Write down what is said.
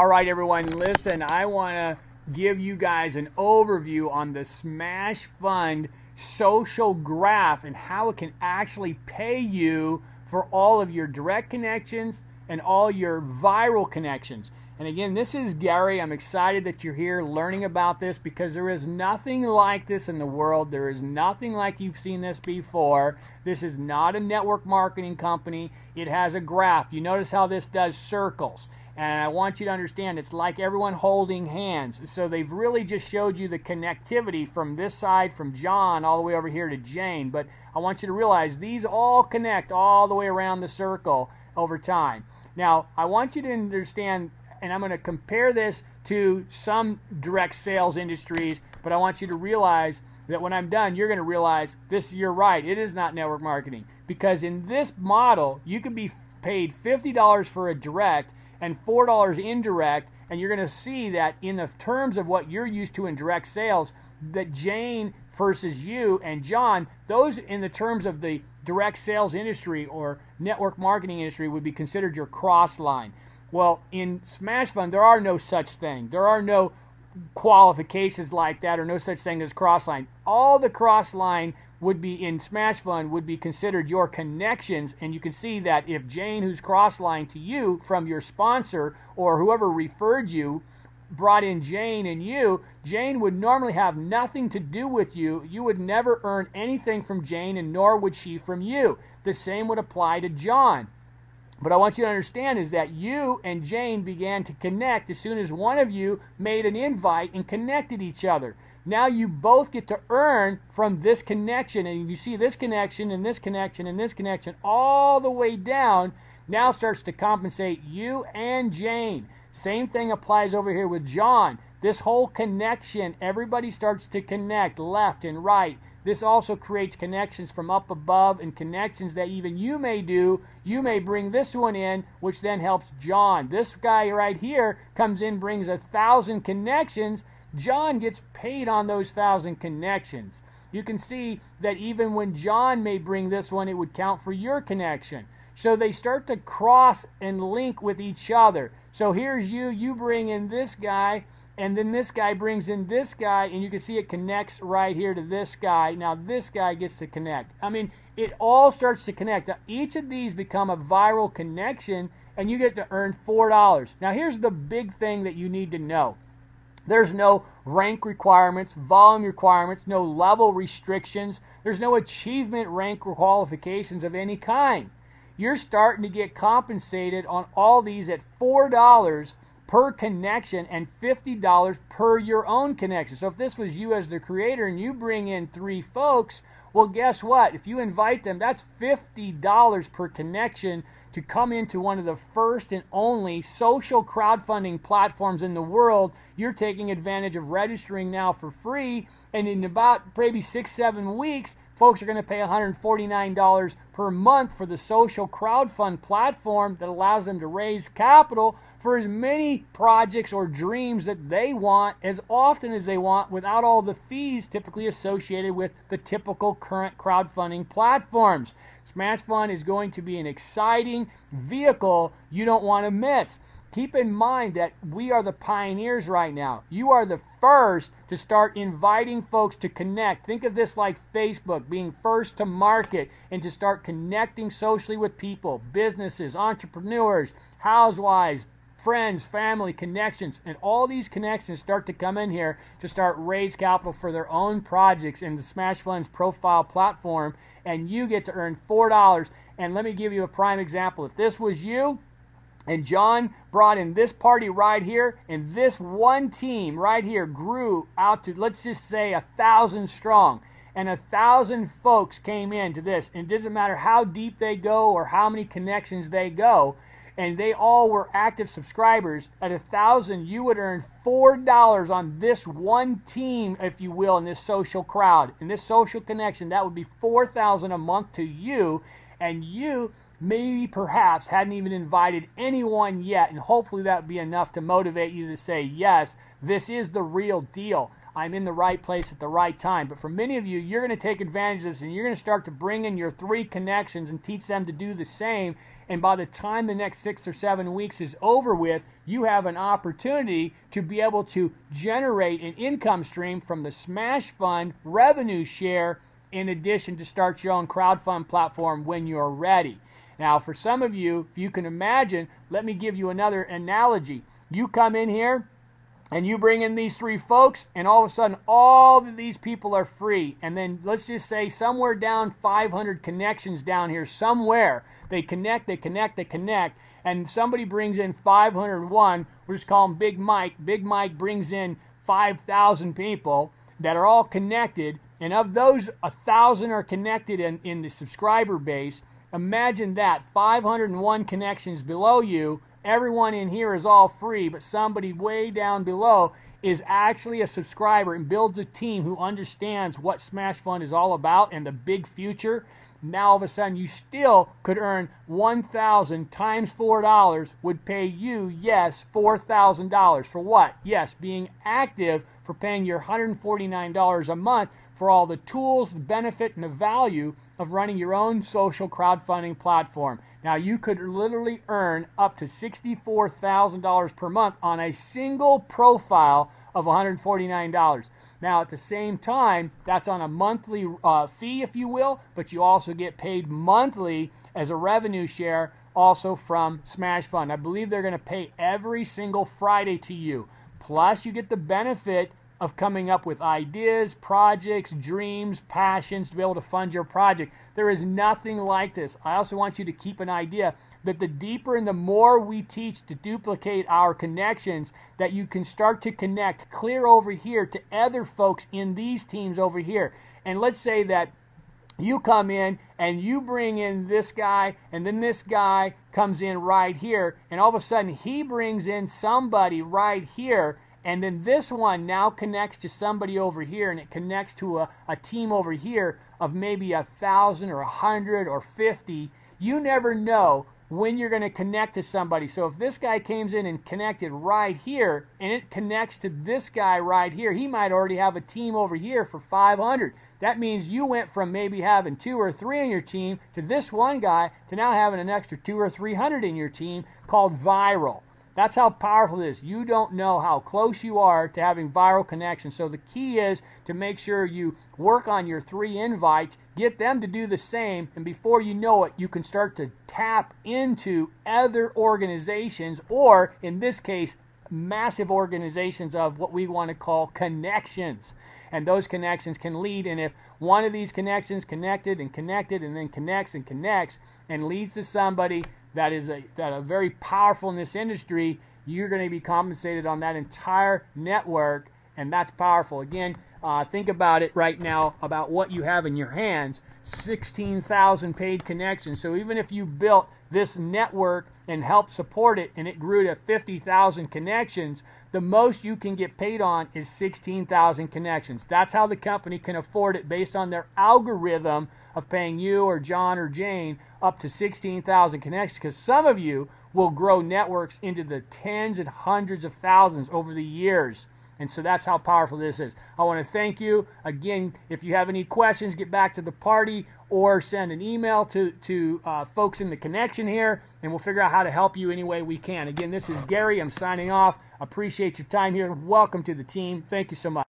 All right, everyone, listen, I want to give you guys an overview on the SmashFund social graph and how it can actually pay you for all of your direct connections and all your viral connections. And again, this is Gary. I'm excited that you're here learning about this because there is nothing like this in the world. There is nothing like you've seen this before. This is not a network marketing company. It has a graph. You notice how this does circles. And I want you to understand it's like everyone holding hands. So they've really just showed you the connectivity from this side, from John all the way over here to Jane. But I want you to realize these all connect all the way around the circle over time. Now, I want you to understand, and I'm going to compare this to some direct sales industries, but I want you to realize that when I'm done, you're going to realize this, you're right, it is not network marketing. Because in this model, you could be paid $50 for a direct and $4 indirect, and you're going to see that in the terms of what you're used to in direct sales, that Jane versus you and John, those in the terms of the direct sales industry or network marketing industry would be considered your cross line. Well, in SmashFund, there are no such thing. There are no qualifications like that or no such thing as cross line. All the cross line would be in SmashFund would be considered your connections, and you can see that if Jane, who's cross-line to you from your sponsor or whoever referred you, brought in Jane and you, Jane would normally have nothing to do with you. You would never earn anything from Jane, and nor would she from you. The same would apply to John. But I want you to understand is that you and Jane began to connect as soon as one of you made an invite and connected each other. Now you both get to earn from this connection, and you see this connection and this connection and this connection all the way down now starts to compensate you and Jane. Same thing applies over here with John. This whole connection, everybody starts to connect left and right. This also creates connections from up above and connections that even you may do. You may bring this one in, which then helps John. This guy right here comes in, brings 1,000 connections. John gets paid on those 1,000 connections. You can see that even when John may bring this one, it would count for your connection. So they start to cross and link with each other. So here's you bring in this guy, and then this guy brings in this guy, and you can see it connects right here to this guy. Now this guy gets to connect. I mean, it all starts to connect. Now, each of these become a viral connection, and you get to earn $4. Now here's the big thing that you need to know. There's no rank requirements, volume requirements, no level restrictions. There's no achievement rank qualifications of any kind. You're starting to get compensated on all these at $4 per connection and $50 per your own connection. So if this was you as the creator and you bring in 3 folks, well, guess what? If you invite them, that's $50 per connection to come into one of the first and only social crowdfunding platforms in the world. You're taking advantage of registering now for free, and in about maybe 6-7 weeks, folks are going to pay $149 per month for the social crowdfund platform that allows them to raise capital for as many projects or dreams that they want as often as they want without all the fees typically associated with the typical current crowdfunding platforms. SmashFund is going to be an exciting vehicle you don't want to miss. Keep in mind that we are the pioneers right now. You are the first to start inviting folks to connect. Think of this like Facebook, being first to market and to start connecting socially with people, businesses, entrepreneurs, housewives, friends, family, connections, and all these connections start to come in here to start raise capital for their own projects in the SmashFund's profile platform, and you get to earn $4. And let me give you a prime example. If this was you, and John brought in this party right here, and this one team right here grew out to, let's just say, 1,000 strong. And 1,000 folks came into this. And it doesn't matter how deep they go or how many connections they go. And they all were active subscribers. At 1,000, you would earn $4 on this one team, if you will, in this social crowd. In this social connection, that would be $4,000 a month to you. And you maybe perhaps hadn't even invited anyone yet, and hopefully that would be enough to motivate you to say, yes, this is the real deal. I'm in the right place at the right time. But for many of you, you're going to take advantage of this, and you're going to start to bring in your 3 connections and teach them to do the same. And by the time the next 6 or 7 weeks is over with, you have an opportunity to be able to generate an income stream from the SmashFund revenue share, in addition to start your own crowdfund platform when you're ready. Now, for some of you, if you can imagine, let me give you another analogy. You come in here and you bring in these 3 folks, and all of a sudden all of these people are free. And then let's just say somewhere down 500 connections down here somewhere, they connect, and somebody brings in 501. We'll just call him Big Mike. Big Mike brings in 5,000 people that are all connected, and of those, 1,000 are connected in the subscriber base. Imagine that, 501 connections below you. Everyone in here is all free, but somebody way down below is actually a subscriber and builds a team who understands what SmashFund is all about and the big future. Now all of a sudden you still could earn 1,000 times $4 would pay you, yes, $4,000. For what? Yes, being active, for paying your $149 a month for all the tools, the benefit, and the value of running your own social crowdfunding platform. Now, you could literally earn up to $64,000 per month on a single profile of $149. Now, at the same time, that's on a monthly fee, if you will, but you also get paid monthly as a revenue share also from SmashFund. I believe they're going to pay every single Friday to you. Plus, you get the benefit of coming up with ideas, projects, dreams, passions to be able to fund your project. There is nothing like this. I also want you to keep an idea that the deeper and the more we teach to duplicate our connections, that you can start to connect clear over here to other folks in these teams over here. And let's say that you come in and you bring in this guy, and then this guy comes in right here, and all of a sudden he brings in somebody right here. And then this one now connects to somebody over here, and it connects to a team over here of maybe 1,000 or 100 or 50. You never know when you're going to connect to somebody. So if this guy comes in and connected right here, and it connects to this guy right here, he might already have a team over here for 500. That means you went from maybe having 2 or 3 on your team to this one guy to now having an extra 200 or 300 in your team, called viral. That's how powerful it is. You don't know how close you are to having viral connections. So the key is to make sure you work on your 3 invites, get them to do the same, and before you know it, you can start to tap into other organizations, or in this case, massive organizations of what we want to call connections. And those connections can lead, and if one of these connections connected and then connects and leads to somebody that is very powerful in this industry, you're going to be compensated on that entire network, and that's powerful. Again, think about it right now about what you have in your hands, 16,000 paid connections. So even if you built this network and helped support it and it grew to 50,000 connections, the most you can get paid on is 16,000 connections. That's how the company can afford it based on their algorithm of paying you or John or Jane up to 16,000 connections, because some of you will grow networks into the tens and hundreds of thousands over the years. And so that's how powerful this is. I want to thank you. Again, if you have any questions, get back to the party or send an email to folks in the connection here, and we'll figure out how to help you any way we can. Again, this is Gary. I'm signing off. Appreciate your time here. Welcome to the team. Thank you so much.